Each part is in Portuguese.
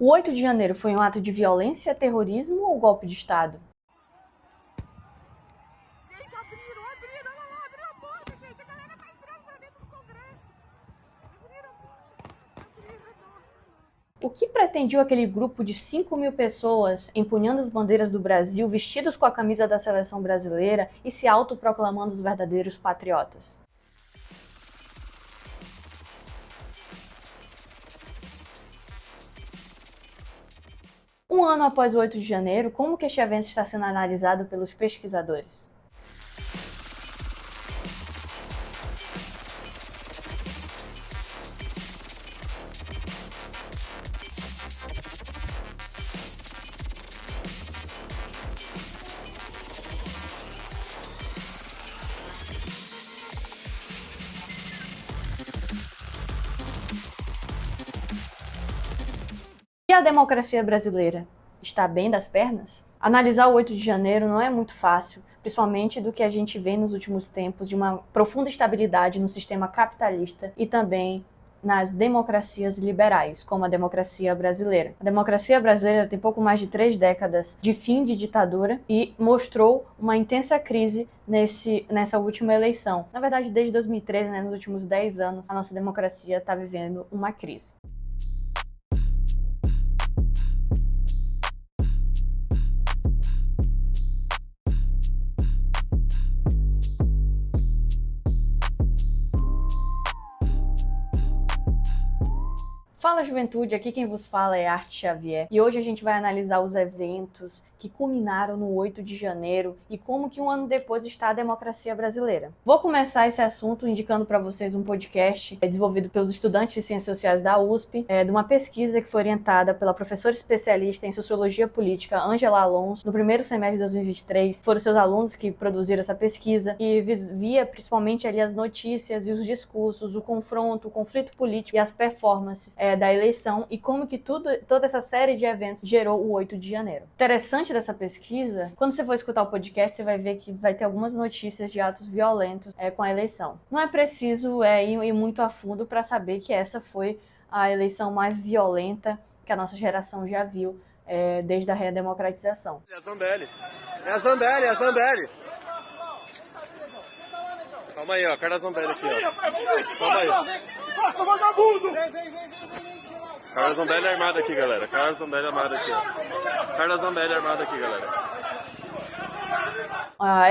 O 8 de janeiro foi um ato de violência, terrorismo ou golpe de Estado? Gente, abriram, olha lá, abriram a porta, gente. A galera tá entrando pra dentro do Congresso. Abriram a porta, nossa. O que pretendiam aquele grupo de 5.000 pessoas empunhando as bandeiras do Brasil, vestidos com a camisa da seleção brasileira e se autoproclamando os verdadeiros patriotas? Um ano após o 8 de janeiro, como que este evento está sendo analisado pelos pesquisadores? E a democracia brasileira está bem das pernas? Analisar o 8 de janeiro não é muito fácil, principalmente do que a gente vê nos últimos tempos de uma profunda instabilidade no sistema capitalista e também nas democracias liberais, como a democracia brasileira. A democracia brasileira tem pouco mais de 3 décadas de fim de ditadura e mostrou uma intensa crise nessa última eleição. Na verdade, desde 2013, nos últimos 10 anos, a nossa democracia está vivendo uma crise. Fala juventude, aqui quem vos fala é Arte Xavier e hoje a gente vai analisar os eventos que culminaram no 8 de janeiro e como que um ano depois está a democracia brasileira. Vou começar esse assunto indicando para vocês um podcast desenvolvido pelos estudantes de Ciências Sociais da USP, de uma pesquisa que foi orientada pela professora especialista em Sociologia Política Ângela Alonso no primeiro semestre de 2023. Foram seus alunos que produziram essa pesquisa e via principalmente ali as notícias e os discursos, o confronto, o conflito político e as performances da eleição e como que toda essa série de eventos gerou o 8 de janeiro. Interessante dessa pesquisa, quando você for escutar o podcast, você vai ver que vai ter algumas notícias de atos violentos com a eleição. Não é preciso ir muito a fundo para saber que essa foi a eleição mais violenta que a nossa geração já viu desde a redemocratização. É a Zambelli. É a Zambelli, é a Zambelli. Calma aí, ó, cara da Zambelli aqui, ó. Calma aí. Nossa, vagabundo! Carla Zambelli armada aqui, galera. Carla Zambelli armada aqui, ó. Carla Zambelli armada aqui, galera.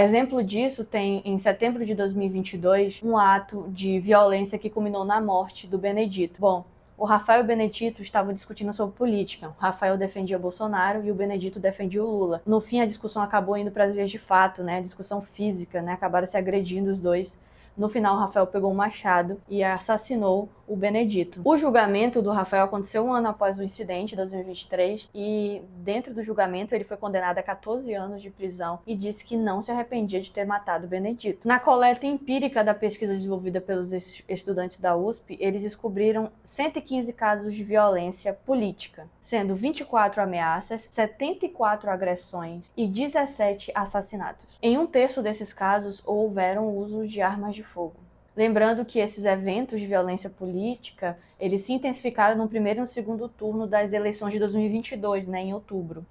Exemplo disso tem, em setembro de 2022, um ato de violência que culminou na morte do Benedito. Bom, o Rafael e o Benedito estavam discutindo sobre política. O Rafael defendia Bolsonaro e o Benedito defendia o Lula. No fim, a discussão acabou indo para as vias de fato, discussão física, acabaram se agredindo os dois. No final, o Rafael pegou um machado e assassinou o Benedito. O julgamento do Rafael aconteceu um ano após o incidente, em 2023, e dentro do julgamento ele foi condenado a 14 anos de prisão e disse que não se arrependia de ter matado o Benedito. Na coleta empírica da pesquisa desenvolvida pelos estudantes da USP, eles descobriram 115 casos de violência política, sendo 24 ameaças, 74 agressões e 17 assassinatos. Em um terço desses casos, houveram uso de armas de fogo. Lembrando que esses eventos de violência política, eles se intensificaram no primeiro e no segundo turno das eleições de 2022, em outubro.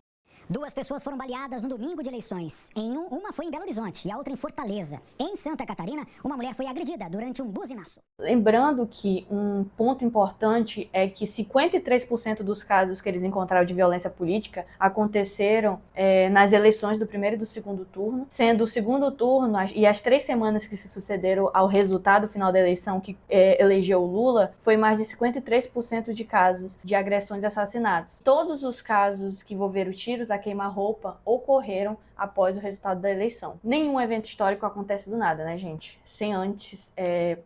2 pessoas foram baleadas no domingo de eleições. Uma foi em Belo Horizonte e a outra em Fortaleza. Em Santa Catarina, uma mulher foi agredida durante um buzinaço. Lembrando que um ponto importante é que 53% dos casos que eles encontraram de violência política aconteceram nas eleições do primeiro e do segundo turno, sendo o segundo turno e as 3 semanas que se sucederam ao resultado final da eleição que elegeu o Lula, foi mais de 53% de casos de agressões e assassinatos. Todos os casos que envolveram tiros a queima-roupa ocorreram após o resultado da eleição. Nenhum evento histórico acontece do nada, gente? Sem antes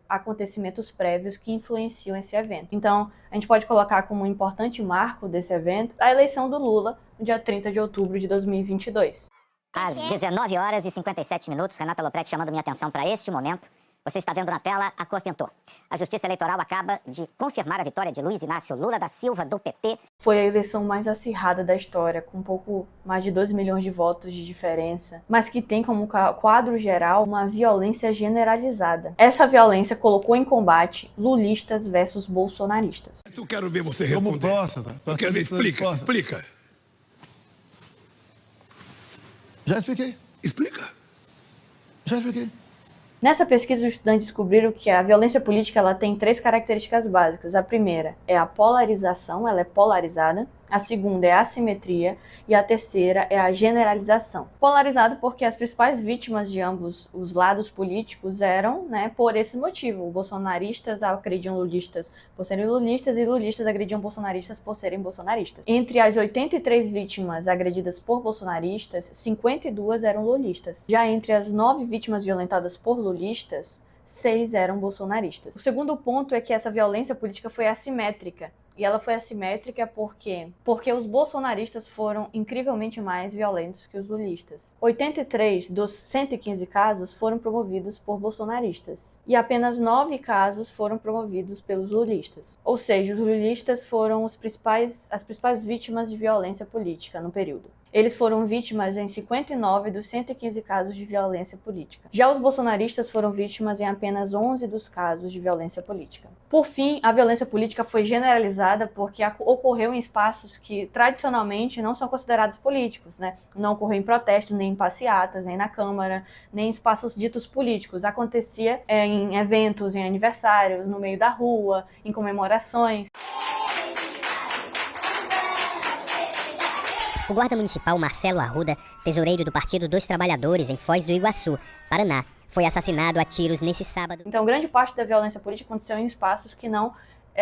acontecimentos prévios que influenciam esse evento. Então, a gente pode colocar como um importante marco desse evento a eleição do Lula no dia 30 de outubro de 2022. Às 19 horas e 57 minutos, Renata Lopretti chamando minha atenção para este momento. Você está vendo na tela a cor pintou. A Justiça Eleitoral acaba de confirmar a vitória de Luiz Inácio Lula da Silva, do PT. Foi a eleição mais acirrada da história, com um pouco mais de 2 milhões de votos de diferença, mas que tem como quadro geral uma violência generalizada. Essa violência colocou em combate lulistas versus bolsonaristas. Eu quero ver você responder. Como possa, tá? Eu quero ver, explica. Já expliquei. Explica. Já expliquei. Nessa pesquisa, os estudantes descobriram que a violência política ela tem 3 características básicas. A primeira é a polarização, ela é polarizada. A segunda é a assimetria e a terceira é a generalização. Polarizado porque as principais vítimas de ambos os lados políticos eram, por esse motivo. Bolsonaristas agrediam lulistas por serem lulistas e lulistas agrediam bolsonaristas por serem bolsonaristas. Entre as 83 vítimas agredidas por bolsonaristas, 52 eram lulistas. Já entre as 9 vítimas violentadas por lulistas, 6 eram bolsonaristas. O segundo ponto é que essa violência política foi assimétrica. E ela foi assimétrica porque os bolsonaristas foram incrivelmente mais violentos que os lulistas. 83 dos 115 casos foram promovidos por bolsonaristas. E apenas 9 casos foram promovidos pelos lulistas. Ou seja, os lulistas foram as principais vítimas de violência política no período. Eles foram vítimas em 59 dos 115 casos de violência política. Já os bolsonaristas foram vítimas em apenas 11 dos casos de violência política. Por fim, a violência política foi generalizada porque ocorreu em espaços que tradicionalmente não são considerados políticos, Não ocorreu em protestos, nem em passeatas, nem na Câmara, nem em espaços ditos políticos. Acontecia em eventos, em aniversários, no meio da rua, em comemorações. O guarda municipal Marcelo Arruda, tesoureiro do Partido dos Trabalhadores em Foz do Iguaçu, Paraná, foi assassinado a tiros nesse sábado. Então, grande parte da violência política aconteceu em espaços que não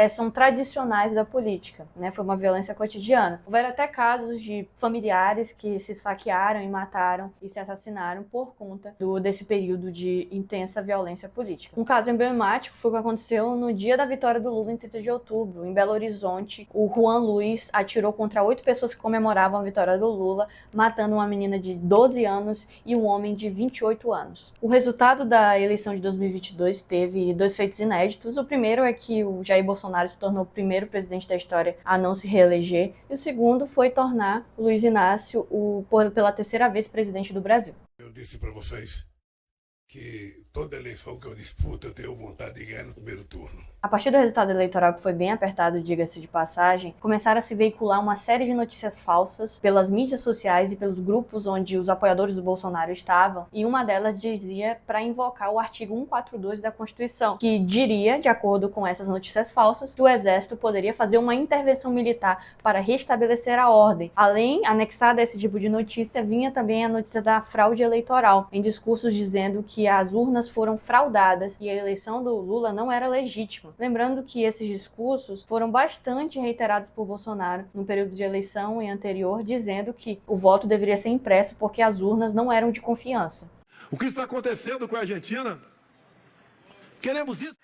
são tradicionais da política, Foi uma violência cotidiana. Houveram até casos de familiares que se esfaquearam e mataram e se assassinaram por conta desse período de intensa violência política. Um caso emblemático foi o que aconteceu no dia da vitória do Lula em 30 de outubro. Em Belo Horizonte, o Juan Luiz atirou contra 8 pessoas que comemoravam a vitória do Lula, matando uma menina de 12 anos e um homem de 28 anos. O resultado da eleição de 2022 teve 2 feitos inéditos. O primeiro é que o Jair Bolsonaro se tornou o primeiro presidente da história a não se reeleger, e o segundo foi tornar Luiz Inácio pela 3ª vez presidente do Brasil. Eu disse para vocês que toda eleição que eu disputo eu tenho vontade de ganhar no primeiro turno. A partir do resultado eleitoral, que foi bem apertado, diga-se de passagem, começaram a se veicular uma série de notícias falsas pelas mídias sociais e pelos grupos onde os apoiadores do Bolsonaro estavam, e uma delas dizia para invocar o artigo 142 da Constituição, que diria, de acordo com essas notícias falsas, que o Exército poderia fazer uma intervenção militar para restabelecer a ordem. Além, anexada a esse tipo de notícia, vinha também a notícia da fraude eleitoral, em discursos dizendo que as urnas foram fraudadas e a eleição do Lula não era legítima. Lembrando que esses discursos foram bastante reiterados por Bolsonaro no período de eleição e anterior, dizendo que o voto deveria ser impresso porque as urnas não eram de confiança. O que está acontecendo com a Argentina? Queremos isso?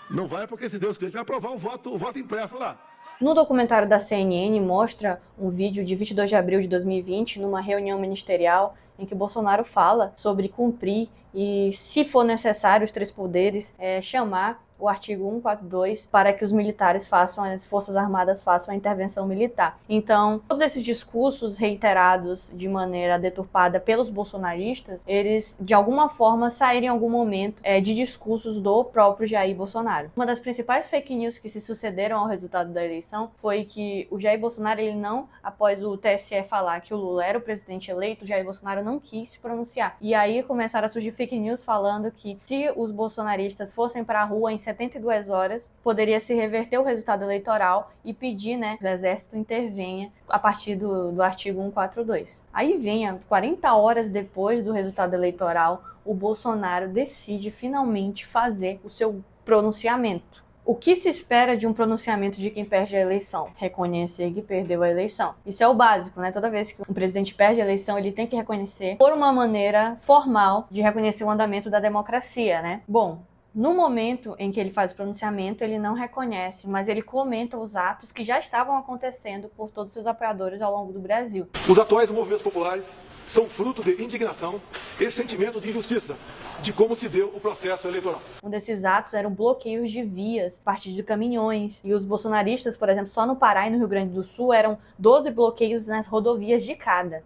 Não vai, porque se Deus quiser, vai aprovar o voto impresso lá. No documentário da CNN mostra um vídeo de 22 de abril de 2020, numa reunião ministerial, em que Bolsonaro fala sobre cumprir e, se for necessário, os 3 poderes, chamar o artigo 142 para que os militares as Forças Armadas façam a intervenção militar. Então, todos esses discursos reiterados de maneira deturpada pelos bolsonaristas, eles, de alguma forma, saíram em algum momento de discursos do próprio Jair Bolsonaro. Uma das principais fake news que se sucederam ao resultado da eleição foi que o Jair Bolsonaro, ele não, após o TSE falar que o Lula era o presidente eleito, o Jair Bolsonaro não quis se pronunciar. E aí começaram a surgir fake news falando que se os bolsonaristas fossem para a rua em 72 horas, poderia se reverter o resultado eleitoral e pedir, que o Exército intervenha a partir do artigo 142. Aí vem, 40 horas depois do resultado eleitoral, o Bolsonaro decide finalmente fazer o seu pronunciamento. O que se espera de um pronunciamento de quem perde a eleição? Reconhecer que perdeu a eleição. Isso é o básico, Toda vez que um presidente perde a eleição, ele tem que reconhecer por uma maneira formal de reconhecer o andamento da democracia, Bom, no momento em que ele faz o pronunciamento, ele não reconhece, mas ele comenta os atos que já estavam acontecendo por todos os seus apoiadores ao longo do Brasil. Os atuais movimentos populares são fruto de indignação e sentimento de injustiça, de como se deu o processo eleitoral. Um desses atos eram bloqueios de vias a partir de caminhões. E os bolsonaristas, por exemplo, só no Pará e no Rio Grande do Sul eram 12 bloqueios nas rodovias de cada.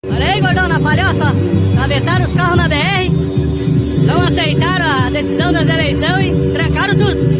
Olha aí, gordão, na palhoça, atravessaram os carros na BR, não aceitaram a decisão das eleições e trancaram tudo.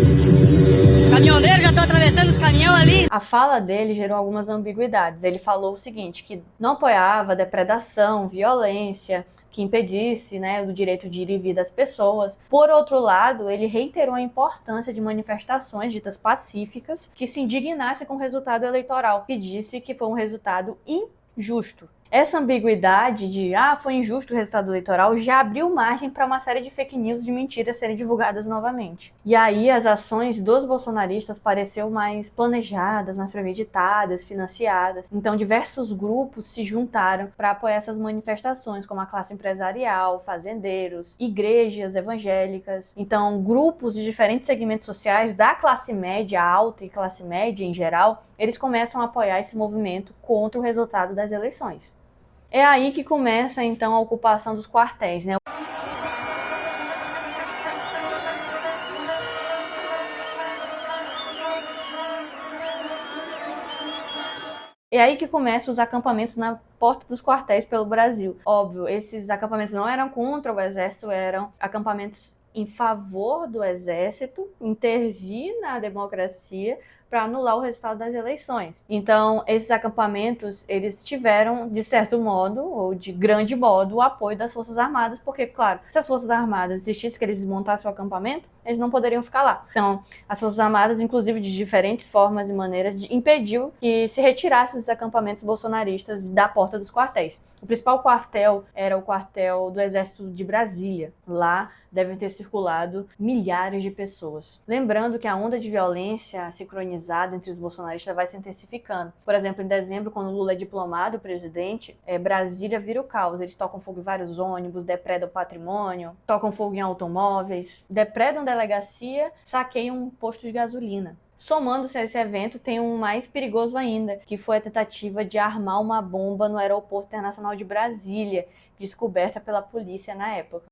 Os caminhoneiros já estão atravessando os caminhões ali. A fala dele gerou algumas ambiguidades. Ele falou o seguinte, que não apoiava depredação, violência, que impedisse, né, o direito de ir e vir das pessoas. Por outro lado, ele reiterou a importância de manifestações ditas pacíficas que se indignassem com o resultado eleitoral, que disse que foi um resultado injusto. Essa ambiguidade de foi injusto o resultado eleitoral já abriu margem para uma série de fake news de mentiras serem divulgadas novamente. E aí as ações dos bolsonaristas pareceram mais planejadas, mais premeditadas, financiadas. Então diversos grupos se juntaram para apoiar essas manifestações, como a classe empresarial, fazendeiros, igrejas evangélicas. Então grupos de diferentes segmentos sociais da classe média alta e classe média em geral, eles começam a apoiar esse movimento contra o resultado das eleições. É aí que começa, então, a ocupação dos quartéis, né? É aí que começam os acampamentos na porta dos quartéis pelo Brasil. Óbvio, esses acampamentos não eram contra o exército, eram acampamentos em favor do exército, intervir na democracia para anular o resultado das eleições. Então, esses acampamentos, eles tiveram, de certo modo, ou de grande modo, o apoio das Forças Armadas, porque, claro, se as Forças Armadas insistissem que eles desmontassem o acampamento, eles não poderiam ficar lá. Então, as Forças Armadas, inclusive de diferentes formas e maneiras, impediu que se retirassem esses acampamentos bolsonaristas da porta dos quartéis. O principal quartel era o quartel do Exército de Brasília. Lá devem ter circulado milhares de pessoas. Lembrando que a onda de violência sincronizada entre os bolsonaristas vai se intensificando. Por exemplo, em dezembro, quando Lula é diplomado, o presidente, Brasília vira o caos. Eles tocam fogo em vários ônibus, depredam patrimônio, tocam fogo em automóveis, depredam delegacia, saqueiam um posto de gasolina. Somando-se a esse evento, tem um mais perigoso ainda, que foi a tentativa de armar uma bomba no Aeroporto Internacional de Brasília, descoberta pela polícia na época.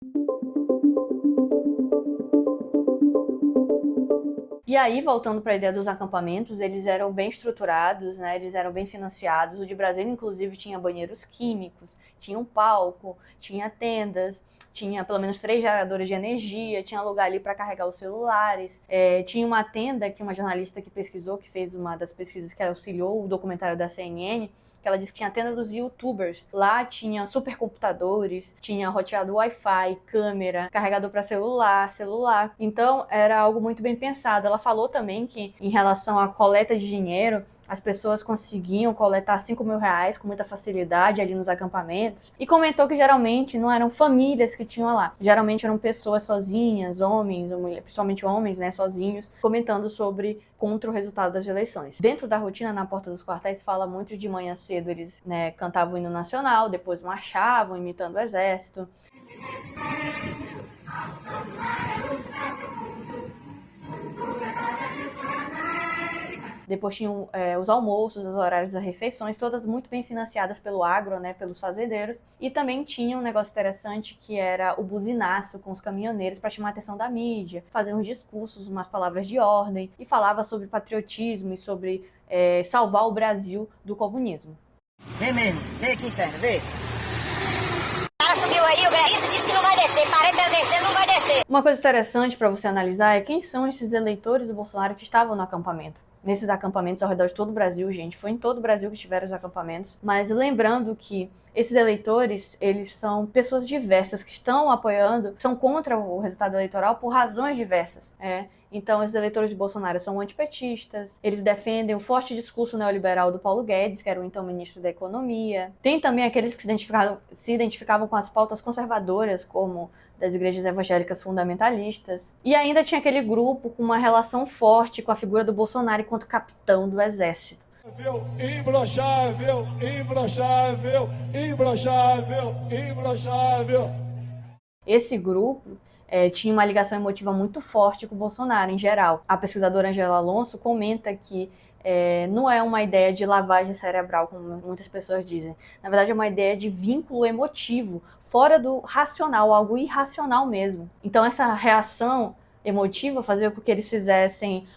E aí, voltando para a ideia dos acampamentos, eles eram bem estruturados, né? Eles eram bem financiados. O de Brasília, inclusive, tinha banheiros químicos, tinha um palco, tinha tendas, tinha pelo menos 3 geradores de energia, tinha lugar ali para carregar os celulares. Tinha uma tenda que uma jornalista que pesquisou, que fez uma das pesquisas que auxiliou o documentário da CNN, que ela disse que tinha a tenda dos youtubers. Lá tinha supercomputadores, tinha roteador Wi-Fi, câmera, carregador para celular. Então era algo muito bem pensado. Ela falou também que em relação à coleta de dinheiro, as pessoas conseguiam coletar R$5.000 com muita facilidade ali nos acampamentos. E comentou que geralmente não eram famílias que tinham lá. Geralmente eram pessoas sozinhas, homens, ou mulheres, principalmente homens, né, sozinhos, comentando contra o resultado das eleições. Dentro da rotina, na porta dos quartéis, fala muito de manhã cedo. Eles, né, cantavam o hino nacional, depois marchavam, imitando o exército. Depois tinham os almoços, os horários das refeições, todas muito bem financiadas pelo agro, né, pelos fazendeiros. E também tinha um negócio interessante que era o buzinaço com os caminhoneiros para chamar a atenção da mídia, fazer uns discursos, umas palavras de ordem, e falava sobre patriotismo e sobre salvar o Brasil do comunismo. Vem mesmo, vem aqui, inferno, vem. O cara subiu aí, o grafista disse que não vai descer, parei pra eu descer, não vai descer. Uma coisa interessante para você analisar é quem são esses eleitores do Bolsonaro que estavam no acampamento. Nesses acampamentos ao redor de todo o Brasil, gente. Foi em todo o Brasil que tiveram os acampamentos. Mas lembrando que esses eleitores, eles são pessoas diversas que estão apoiando, são contra o resultado eleitoral por razões diversas. Então, os eleitores de Bolsonaro são antipetistas, eles defendem o forte discurso neoliberal do Paulo Guedes, que era o então ministro da Economia. Tem também aqueles que se identificavam com as pautas conservadoras, como das igrejas evangélicas fundamentalistas. E ainda tinha aquele grupo com uma relação forte com a figura do Bolsonaro enquanto capitão do exército. Imbrochável, imbrochável, imbrochável, imbrochável. Esse grupo tinha uma ligação emotiva muito forte com o Bolsonaro, em geral. A pesquisadora Angela Alonso comenta que não é uma ideia de lavagem cerebral, como muitas pessoas dizem. Na verdade, é uma ideia de vínculo emotivo, fora do racional, algo irracional mesmo. Então, essa reação emotiva fazia com que eles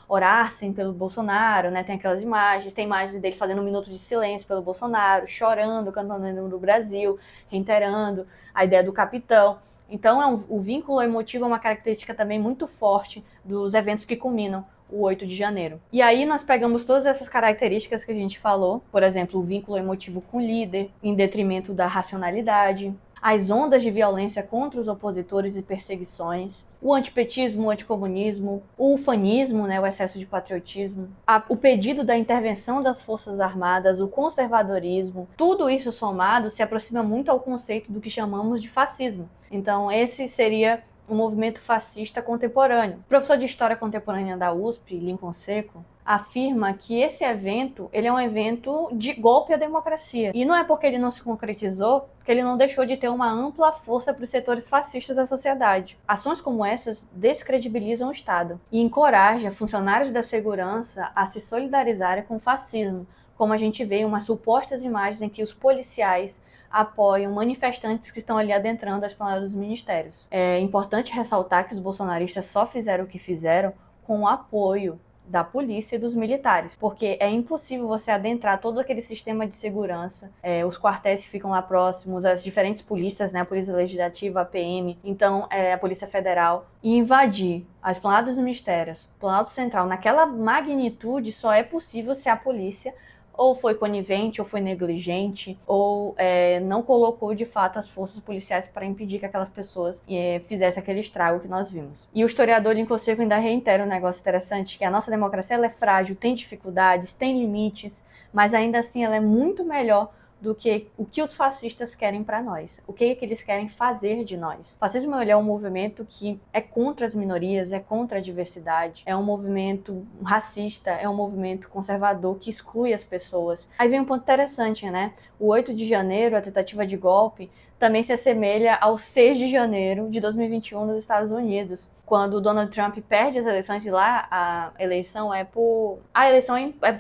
orassem pelo Bolsonaro, né? Tem aquelas imagens, tem imagens dele fazendo um minuto de silêncio pelo Bolsonaro, chorando, cantando o hino do Brasil, reiterando a ideia do capitão. Então, o vínculo emotivo é uma característica também muito forte dos eventos que culminam o 8 de janeiro. E aí nós pegamos todas essas características que a gente falou, por exemplo, o vínculo emotivo com o líder, em detrimento da racionalidade, as ondas de violência contra os opositores e perseguições, o antipetismo, o anticomunismo, o ufanismo, né, o excesso de patriotismo, o pedido da intervenção das Forças Armadas, o conservadorismo, tudo isso somado se aproxima muito ao conceito do que chamamos de fascismo. Então, esse seria um movimento fascista contemporâneo. O professor de História Contemporânea da USP, Lincoln Seco, afirma que esse evento ele é um evento de golpe à democracia. E não é porque ele não se concretizou que ele não deixou de ter uma ampla força para os setores fascistas da sociedade. Ações como essas descredibilizam o Estado e encorajam funcionários da segurança a se solidarizarem com o fascismo, como a gente vê em umas supostas imagens em que os policiais apoiam manifestantes que estão ali adentrando as planadas dos ministérios. É importante ressaltar que os bolsonaristas só fizeram o que fizeram com o apoio da polícia e dos militares, porque é impossível você adentrar todo aquele sistema de segurança, os quartéis que ficam lá próximos, as diferentes polícias, né, a Polícia Legislativa, a PM, então a Polícia Federal, e invadir as esplanadas dos ministérios, Planalto Central, naquela magnitude só é possível se a polícia ou foi conivente, ou foi negligente, ou não colocou de fato as forças policiais para impedir que aquelas pessoas fizessem aquele estrago que nós vimos. E o historiador Lincoln Seco ainda reitera um negócio interessante, que a nossa democracia ela é frágil, tem dificuldades, tem limites, mas ainda assim ela é muito melhor do que o que os fascistas querem para nós, o que eles querem fazer de nós. O fascismo é um movimento que é contra as minorias, é contra a diversidade, é um movimento racista, é um movimento conservador que exclui as pessoas. Aí vem um ponto interessante, né? O 8 de janeiro, a tentativa de golpe, também se assemelha ao 6 de janeiro de 2021 nos Estados Unidos, quando o Donald Trump perde as eleições e lá a eleição é por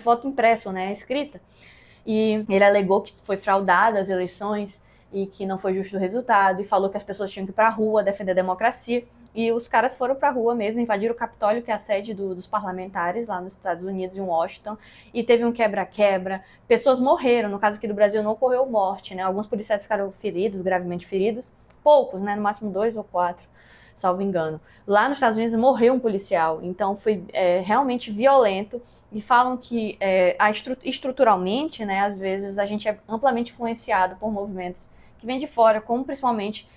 voto impresso, né? Escrita. E ele alegou que foi fraudada as eleições e que não foi justo o resultado, e falou que as pessoas tinham que ir para a rua defender a democracia. E os caras foram para a rua mesmo, invadiram o Capitólio, que é a sede dos parlamentares lá nos Estados Unidos, em Washington, e teve um quebra-quebra. Pessoas morreram, no caso aqui do Brasil não ocorreu morte, né? Alguns policiais ficaram feridos, gravemente feridos, poucos, né? No máximo 2 ou 4. Salvo engano. Lá nos Estados Unidos morreu um policial, então foi realmente violento, e falam que estruturalmente, né, às vezes a gente é amplamente influenciado por movimentos que vêm de fora, como principalmente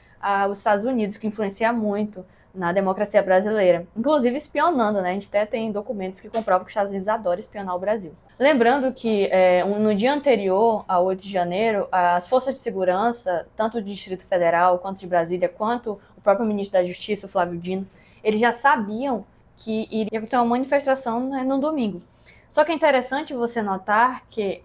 os Estados Unidos, que influencia muito na democracia brasileira, inclusive espionando, né? A gente até tem documentos que comprovam que os Estados Unidos adoram espionar o Brasil. Lembrando que no dia anterior ao 8 de janeiro, as forças de segurança, tanto do Distrito Federal, quanto de Brasília, quanto o próprio ministro da Justiça, o Flávio Dino, eles já sabiam que iria ter uma manifestação, né, no domingo. Só que é interessante você notar que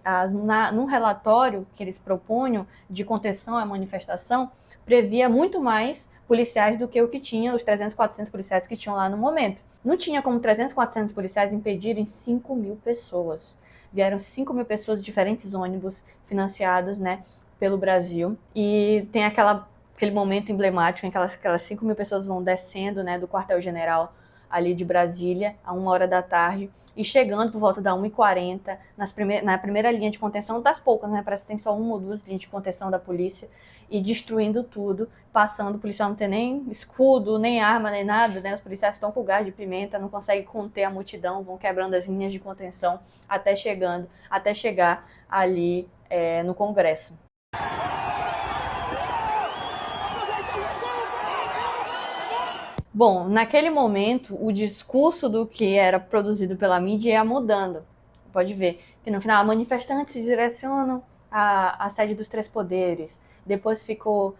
num relatório que eles propunham de contenção à manifestação, previa muito mais policiais do que o que tinha, os 300, 400 policiais que tinham lá no momento. Não tinha como 300, 400 policiais impedirem 5.000 pessoas. Vieram 5.000 pessoas de diferentes ônibus financiados, né, pelo Brasil. E tem aquele momento emblemático em que aquelas 5.000 pessoas vão descendo, né, do quartel-general ali de Brasília, a 1h da tarde, e chegando por volta da 1h40, na primeira linha de contenção, das poucas, né, parece que tem só 1 ou 2 linhas de contenção da polícia, e destruindo tudo, passando, o policial não tem nem escudo, nem arma, nem nada, né, os policiais estão com gás de pimenta, não conseguem conter a multidão, vão quebrando as linhas de contenção, até chegar ali no Congresso. Bom, naquele momento, o discurso do que era produzido pela mídia ia mudando. Pode ver que no final, manifestantes direcionam a sede dos 3 poderes. Depois ficou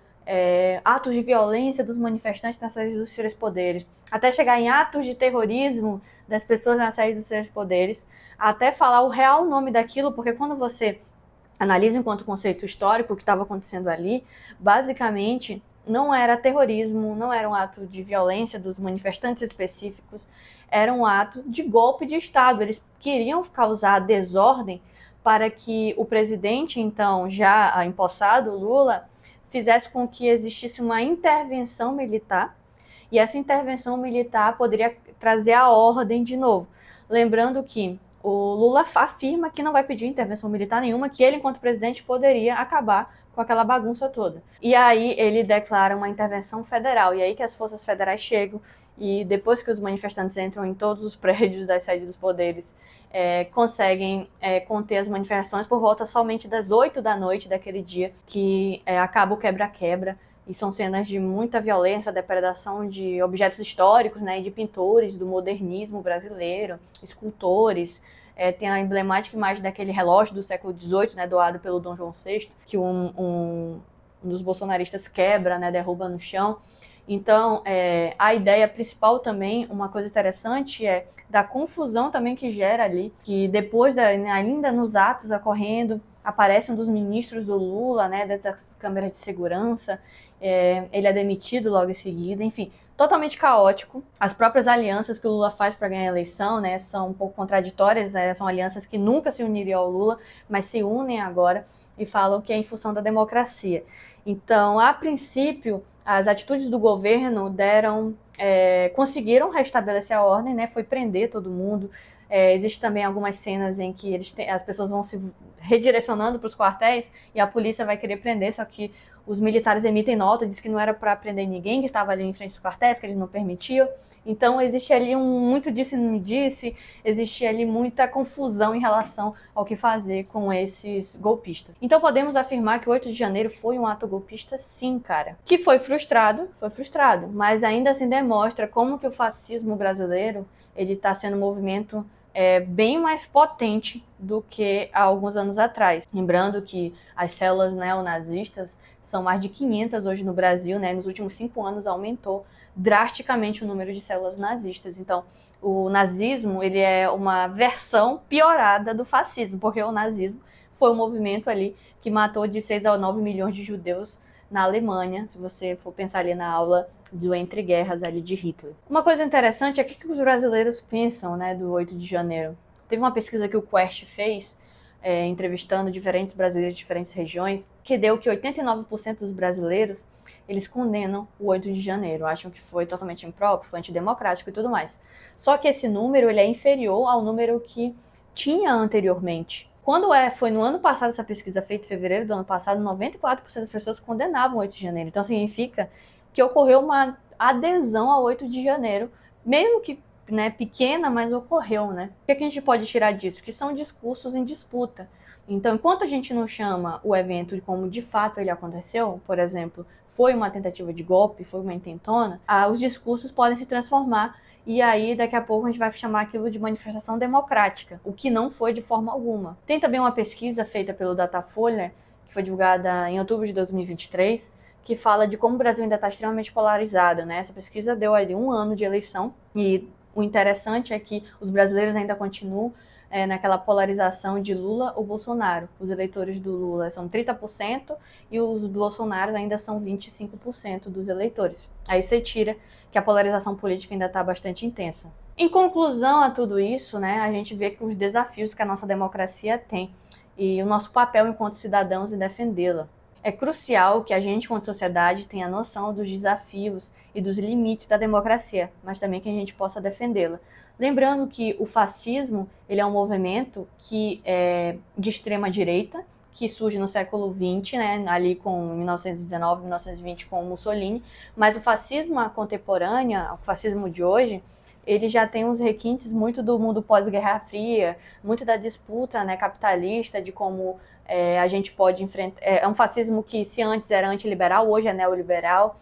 atos de violência dos manifestantes na sede dos 3 poderes. Até chegar em atos de terrorismo das pessoas na sede dos 3 poderes. Até falar o real nome daquilo, porque quando você analisa enquanto conceito histórico o que estava acontecendo ali, basicamente não era terrorismo, não era um ato de violência dos manifestantes específicos, era um ato de golpe de Estado. Eles queriam causar desordem para que o presidente, então, já empossado, Lula, fizesse com que existisse uma intervenção militar, e essa intervenção militar poderia trazer a ordem de novo. Lembrando que o Lula afirma que não vai pedir intervenção militar nenhuma, que ele, enquanto presidente, poderia acabar com aquela bagunça toda. E aí ele declara uma intervenção federal, e aí que as forças federais chegam, e depois que os manifestantes entram em todos os prédios das sedes dos poderes, conseguem conter as manifestações por volta somente das 8 da noite daquele dia, que acaba o quebra-quebra, e são cenas de muita violência, depredação de objetos históricos, né, de pintores do modernismo brasileiro, escultores. Tem a emblemática imagem daquele relógio do século XVIII, né, doado pelo Dom João VI, que um dos bolsonaristas quebra, né, derruba no chão. Então, a ideia principal também, uma coisa interessante, é da confusão também que gera ali, que depois, ainda nos atos ocorrendo, aparece um dos ministros do Lula, né, das câmeras de segurança, ele é demitido logo em seguida, enfim, totalmente caótico. As próprias alianças que o Lula faz para ganhar a eleição, né, são um pouco contraditórias, são alianças que nunca se uniriam ao Lula, mas se unem agora e falam que é em função da democracia. Então, a princípio, as atitudes do governo conseguiram restabelecer a ordem, né, foi prender todo mundo. Existem também algumas cenas em que as pessoas vão se redirecionando para os quartéis e a polícia vai querer prender, só que os militares emitem nota, diz que não era para prender ninguém que estava ali em frente dos quartéis, que eles não permitiam. Então existe ali muito disse e não me disse, existe ali muita confusão em relação ao que fazer com esses golpistas. Então podemos afirmar que o 8 de janeiro foi um ato golpista, sim, cara. Que foi frustrado, mas ainda assim demonstra como que o fascismo brasileiro ele está sendo um movimento bem mais potente do que há alguns anos atrás. Lembrando que as células neonazistas são mais de 500 hoje no Brasil, né? Nos últimos 5 anos aumentou drasticamente o número de células nazistas. Então, o nazismo ele é uma versão piorada do fascismo, porque o nazismo foi um movimento ali que matou de 6 a 9 milhões de judeus na Alemanha, se você for pensar ali na aula do Entre Guerras ali de Hitler. Uma coisa interessante é o que os brasileiros pensam, né, do 8 de janeiro. Teve uma pesquisa que o Quest fez, entrevistando diferentes brasileiros de diferentes regiões, que deu que 89% dos brasileiros, eles condenam o 8 de janeiro, acham que foi totalmente impróprio, foi antidemocrático e tudo mais. Só que esse número ele é inferior ao número que tinha anteriormente. Quando foi no ano passado, essa pesquisa feita em fevereiro do ano passado, 94% das pessoas condenavam o 8 de janeiro. Então significa que ocorreu uma adesão ao 8 de janeiro, mesmo que pequena, mas ocorreu, né? O que a gente pode tirar disso? Que são discursos em disputa. Então, enquanto a gente não chama o evento de como de fato ele aconteceu, por exemplo, foi uma tentativa de golpe, foi uma intentona, os discursos podem se transformar e aí daqui a pouco a gente vai chamar aquilo de manifestação democrática, o que não foi de forma alguma. Tem também uma pesquisa feita pelo Datafolha, que foi divulgada em outubro de 2023, que fala de como o Brasil ainda está extremamente polarizado, né? Essa pesquisa deu ali 1 ano de eleição e o interessante é que os brasileiros ainda continuam naquela polarização de Lula ou Bolsonaro. Os eleitores do Lula são 30% e os Bolsonaros ainda são 25% dos eleitores. Aí você tira que a polarização política ainda está bastante intensa. Em conclusão a tudo isso, né, a gente vê que os desafios que a nossa democracia tem e o nosso papel enquanto cidadãos em defendê-la. É crucial que a gente, enquanto sociedade, tenha noção dos desafios e dos limites da democracia, mas também que a gente possa defendê-la. Lembrando que o fascismo ele é um movimento que é de extrema direita, que surge no século XX, né, ali com 1919, 1920 com Mussolini, mas o fascismo contemporâneo, o fascismo de hoje, ele já tem uns requintes muito do mundo pós-Guerra Fria, muito da disputa, né, capitalista, de como a gente pode enfrentar. É um fascismo que, se antes era antiliberal, hoje é neoliberal.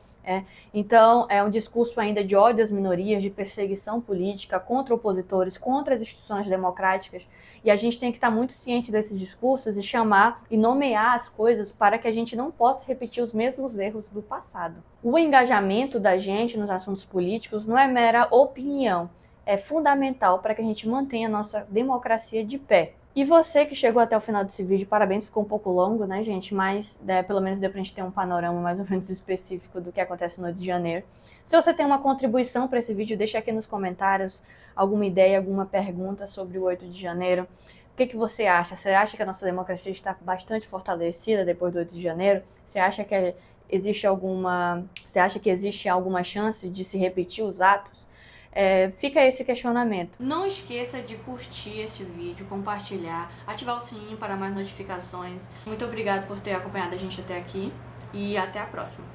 Então, é um discurso ainda de ódio às minorias, de perseguição política contra opositores, contra as instituições democráticas. E a gente tem que estar muito ciente desses discursos e chamar e nomear as coisas para que a gente não possa repetir os mesmos erros do passado. O engajamento da gente nos assuntos políticos não é mera opinião, é fundamental para que a gente mantenha a nossa democracia de pé. E você que chegou até o final desse vídeo, parabéns, ficou um pouco longo, né, gente? Mas pelo menos deu pra gente ter um panorama mais ou menos específico do que acontece no 8 de janeiro. Se você tem uma contribuição para esse vídeo, deixa aqui nos comentários alguma ideia, alguma pergunta sobre o 8 de janeiro. O que você acha? Você acha que a nossa democracia está bastante fortalecida depois do 8 de janeiro? Você acha que existe alguma chance de se repetir os atos? Fica esse questionamento. Não esqueça de curtir esse vídeo, compartilhar, ativar o sininho para mais notificações. Muito obrigada por ter acompanhado a gente até aqui e até a próxima.